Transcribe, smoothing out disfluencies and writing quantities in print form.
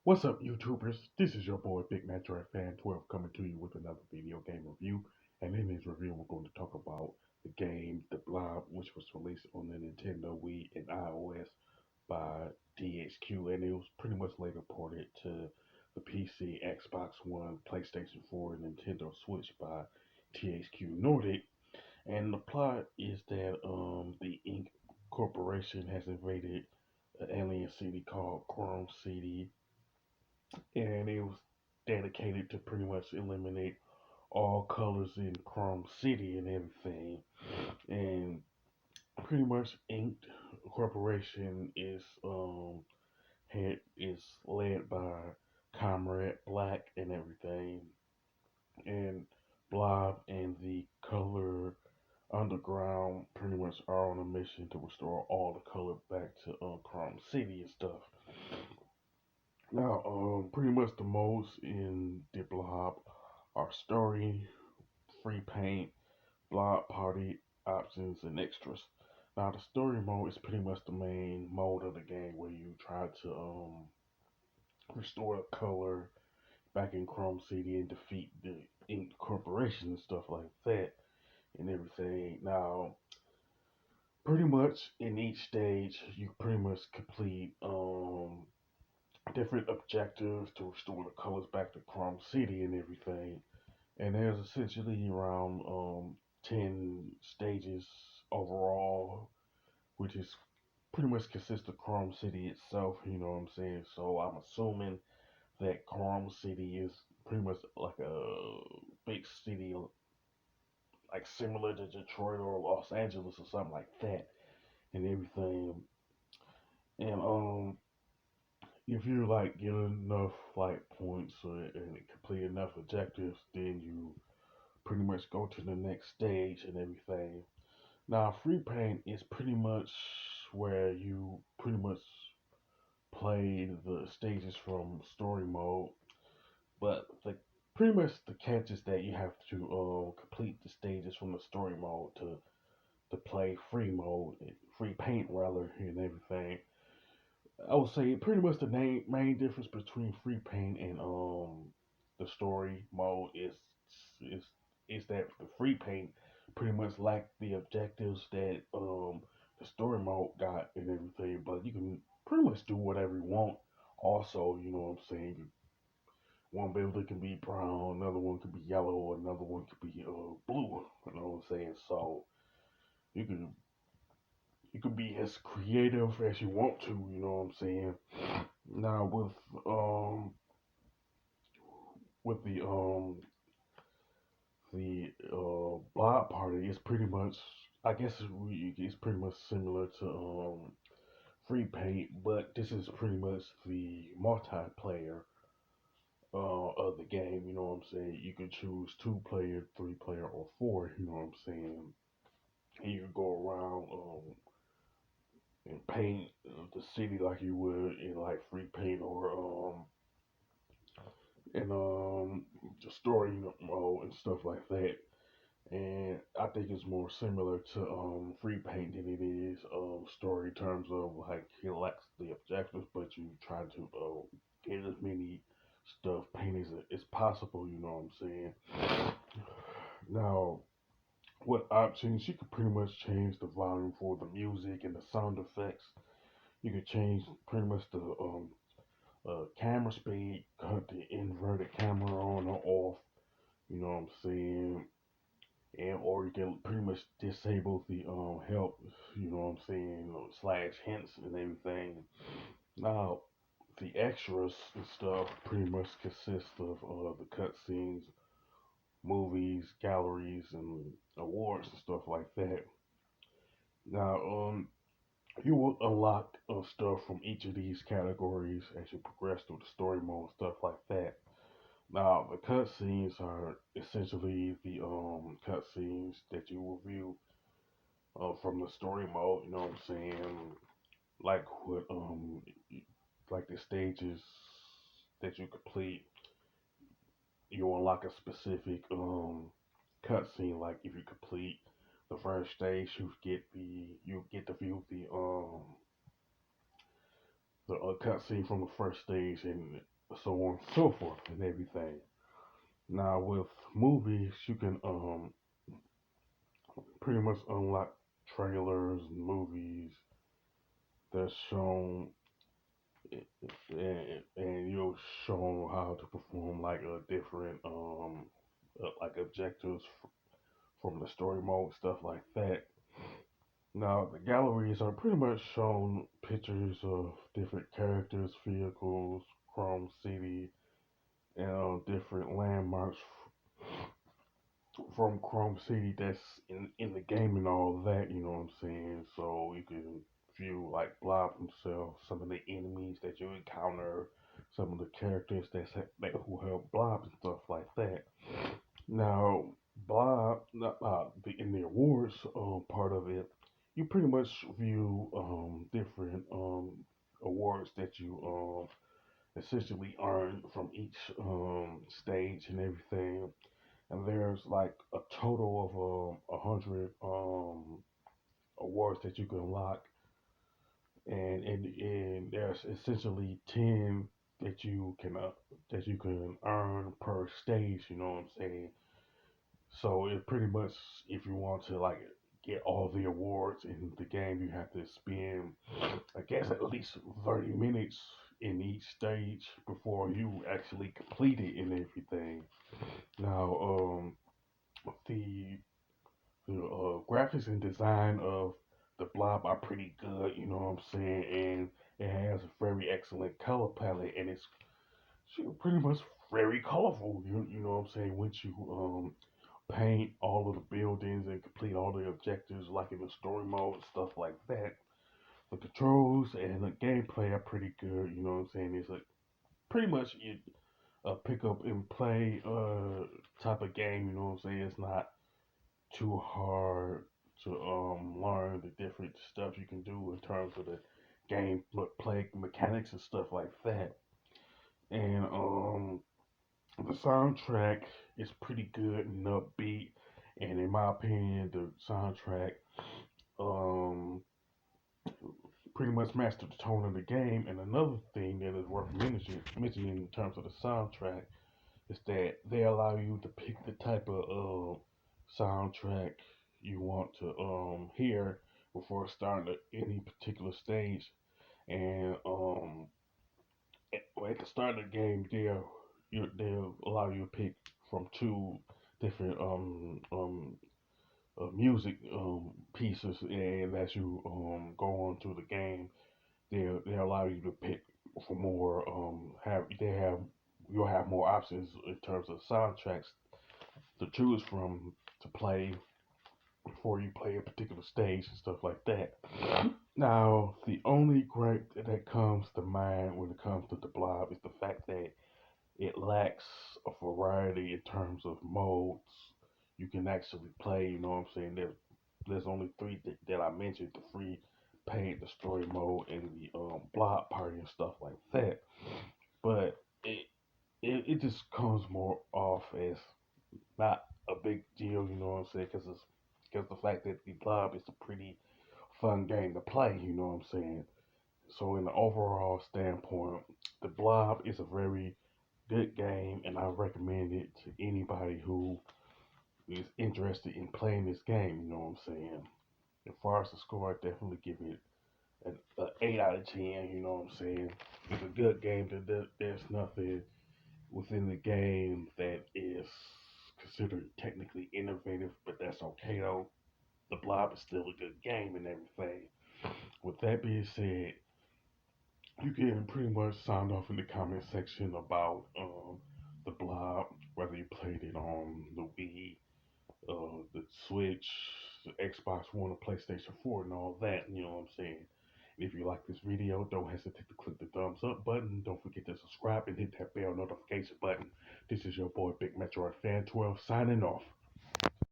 What's up, YouTubers? This is your boy Big Metroid Fan 12 coming to you with another video game review. And in this review, we're going to talk about the game The Blob, which was released on the Nintendo Wii and iOS by THQ, and it was pretty much later ported to the PC, Xbox One, PlayStation 4, and Nintendo Switch by THQ Nordic. And the plot is that the Inc. Corporation has invaded an alien city called Chrome City, and it was dedicated to pretty much eliminate all colors in Chrome City and everything. And pretty much Inked Corporation is led by Comrade Black and everything, and Blob and the Color Underground pretty much are on a mission to restore all the color back to Chrome City and stuff. Now, pretty much the modes in the Blob are story, free paint, blob party options, and extras. Now, the story mode is pretty much the main mode of the game where you try to restore the color back in Chrome City and defeat the Ink Corporation and stuff like that and everything. Now, pretty much in each stage, you pretty much complete different objectives to restore the colors back to Chrome City and everything. And there's essentially around 10 stages overall, which is pretty much consists of Chrome City itself, you know what I'm saying? So I'm assuming that Chrome City is pretty much like a big city, like similar to Detroit or Los Angeles or something like that, and everything. And if you like get enough like points and complete enough objectives, then you pretty much go to the next stage and everything. Now, free paint is pretty much where you pretty much play the stages from story mode, but the pretty much the catch is that you have to complete the stages from the story mode to play free mode, free paint rather, and everything. I would say pretty much the main difference between free paint and the story mode is is that the free paint pretty much lack the objectives that the story mode got and everything, but you can pretty much do whatever you want. Also, you know what I'm saying. One building can be brown, another one could be yellow, another one could be blue. You know what I'm saying. So you can you can be as creative as you want to. You know what I'm saying. Now with the block party, it's pretty much I guess it's pretty much similar to free paint, but this is pretty much the multiplayer of the game. You know what I'm saying? You can choose 2 player, 3 player, or four. You know what I'm saying? And you can go around and paint the city like you would in like free paint or and the story mode and stuff like that. And I think it's more similar to free paint than it is story in terms of like it lacks the objectives, but you try to get as many stuff painted as possible. You know what I'm saying? Now, what options you can pretty much change the volume for the music and the sound effects. You can change pretty much the camera speed, cut the inverted camera on or off. You know what I'm saying? And or you can pretty much disable the help. You know what I'm saying? Slash hints and everything. Now the extras and stuff pretty much consist of the cutscenes, movies, galleries, and awards and stuff like that. Now you will unlock stuff from each of these categories as you progress through the story mode, stuff like that. Now, the cutscenes are essentially the cutscenes that you will view from the story mode. You know what I'm saying? Like what like the stages that you complete, you unlock a specific cutscene. Like if you complete the first stage, you get to view the cutscene from the first stage, and so on and so forth and everything. Now with movies, you can pretty much unlock trailers and movies that's shown and you're shown how to perform like a different like objectives from the story mode stuff like that. Now the galleries are pretty much shown pictures of different characters, vehicles, Chrome City, and different landmarks from Chrome City that's in the game and all of that, you know what I'm saying? So you can view like Blob himself, some of the enemies that you encounter, some of the characters that who help Blob and stuff like that. Now, Blob, in the awards part of it, you pretty much view different awards that you essentially earn from each stage and everything, and there's like a total of 100 awards that you can unlock, and there's essentially 10 that you can earn per stage. You know what I'm saying? So it pretty much, if you want to like get all the awards in the game, you have to spend, I guess, at least 30 minutes in each stage before you actually complete it and everything. Now, the graphics and design of the Blob are pretty good, you know what I'm saying, and it has a very excellent color palette, and it's pretty much very colorful. You know what I'm saying? Once you paint all of the buildings and complete all the objectives, like in the story mode and stuff like that. The controls and the gameplay are pretty good. You know what I'm saying? It's like pretty much a pick up and play type of game. You know what I'm saying? It's not too hard to learn the different stuff you can do in terms of the game play mechanics and stuff like that. And the soundtrack is pretty good and upbeat. And in my opinion, the soundtrack um pretty much matched the tone of the game. And another thing that is worth mentioning in terms of the soundtrack is that they allow you to pick the type of soundtrack you want to hear before starting any particular stage. And at the start of the game, they'll allow you to pick from two different music pieces, and as you go on through the game, they allow you to pick for more. You'll have more options in terms of soundtracks to choose from to play before you play a particular stage and stuff like that. Now, the only gripe that comes to mind when it comes to the Blob is the fact that it lacks a variety in terms of modes you can actually play. You know what I'm saying? There's only three that I mentioned: the free paid, the story mode, and the Blob party and stuff like that. But it just comes more off as not a big deal. You know what I'm saying? Because the fact that the Blob is a pretty fun game to play. You know what I'm saying? So in the overall standpoint, the Blob is a very good game, and I recommend it to anybody who is interested in playing this game. You know what I'm saying? As far as the score, I definitely give it an 8 out of 10. You know what I'm saying? It's a good game. There's nothing within the game that is considered technically innovative, but that's okay though. The Blob is still a good game and everything. With that being said, you can pretty much sound off in the comment section about the Blob, whether you played it on the Wii, the Switch, the Xbox One, or PlayStation 4, and all that. You know what I'm saying? And if you like this video, don't hesitate to click the thumbs up button. Don't forget to subscribe and hit that bell notification button. This is your boy Big Metroid Fan 12 signing off.